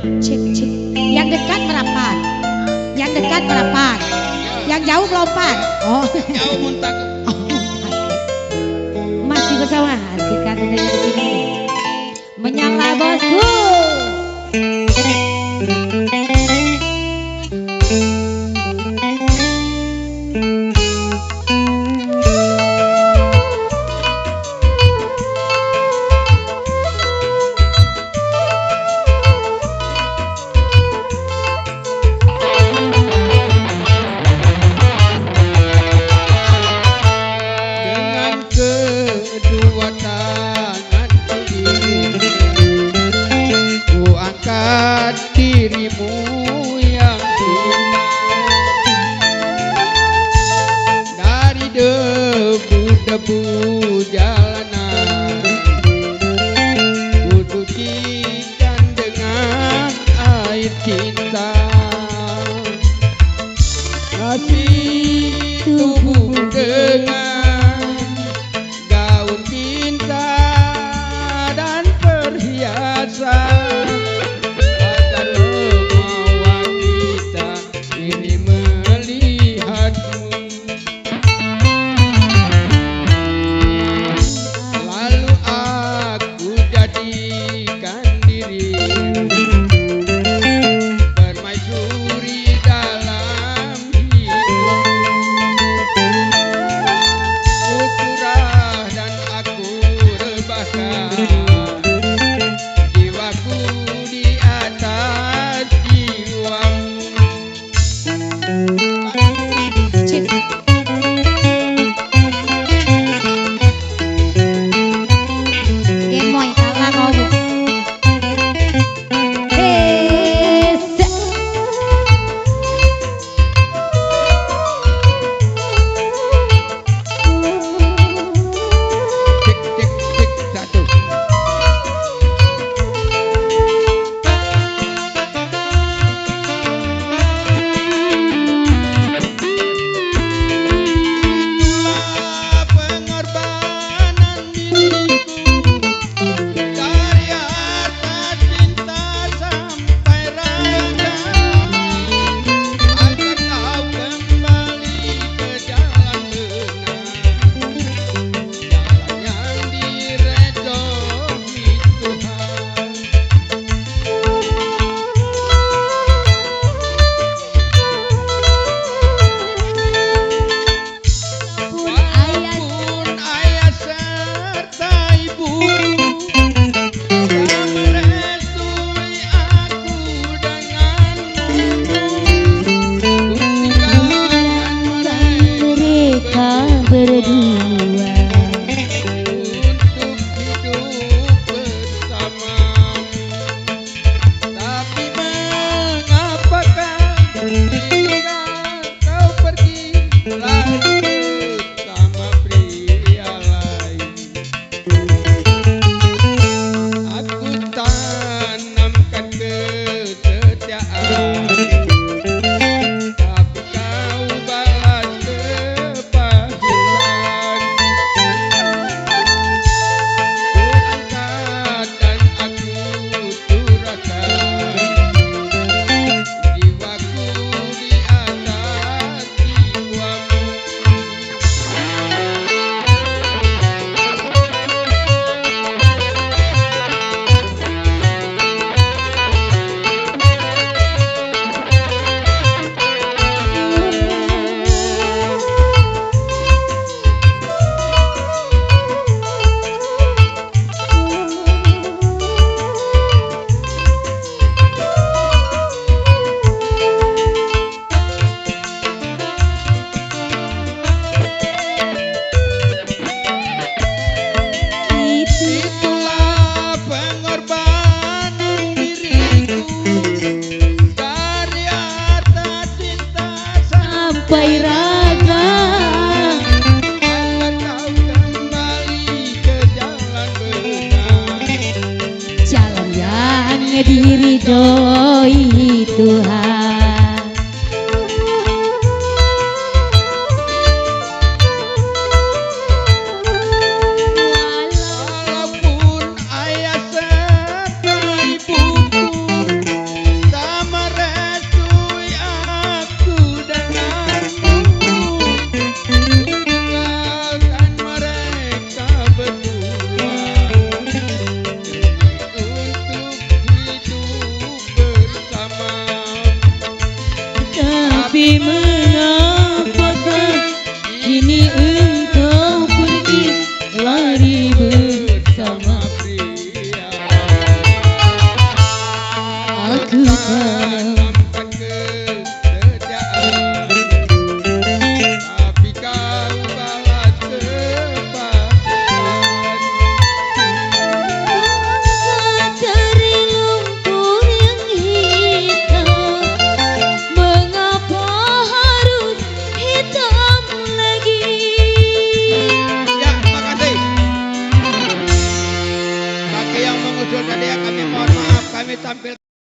Cik, cik. Yang dekat merapat. Yang dekat merapat. Yang jauh melompat. Oh. Jauh muntah. Masih bersama Artika tentunya di sini. Menyapa bosku. Kedua tanganku ini ku angkat dirimu yang hina dari debu-debu jalanan, ku sucikan dengan air cinta. Kasih tubuhmu dengan gaun cinta dan perhiasan agar lemah wanita ini melihatmu. Lalu aku jadikan dirimu permaisuri dalam hidupku. Curah dan aku rebahkan jiwaku di atas jiwamu. Cik. Gemoy kalah kamu. Cek cek cek satu. Itulah pengorbanan diriku dari harta cinta sampai raga agar kau kembali ke jalan benar, jalan yang diredoi Tuhan. Walaupun ayah serta ibu tak merestui aku denganmu, ku tinggalkan mereka Berdua. untuk hidup bersamamu. Tapi mengapakah ketika kau pergi lagi bersama pria lain? Aku tanamkan kesetiaan, tapi kau balas kepalsuan. Ku angkat dan aku curahkan jiwaku di atas jiwamu. Itulah pengorbanan diriku dari harta cinta Sampai raga. agar kau kembali ke jalan benar, Jalan yang diridhoi Tuhan. walaupun ayah serta ibuku Tapi mengapakah kini engkau pergi lari bersama pria. aku kan Tanamkan kesetiaan, tapi kau balas sepasang. dari lumpur yang hitam, mengapa harus hitam lagi? Ya, makasih. Bagi yang mengusulkan dia, kami mohon maaf, kami tampil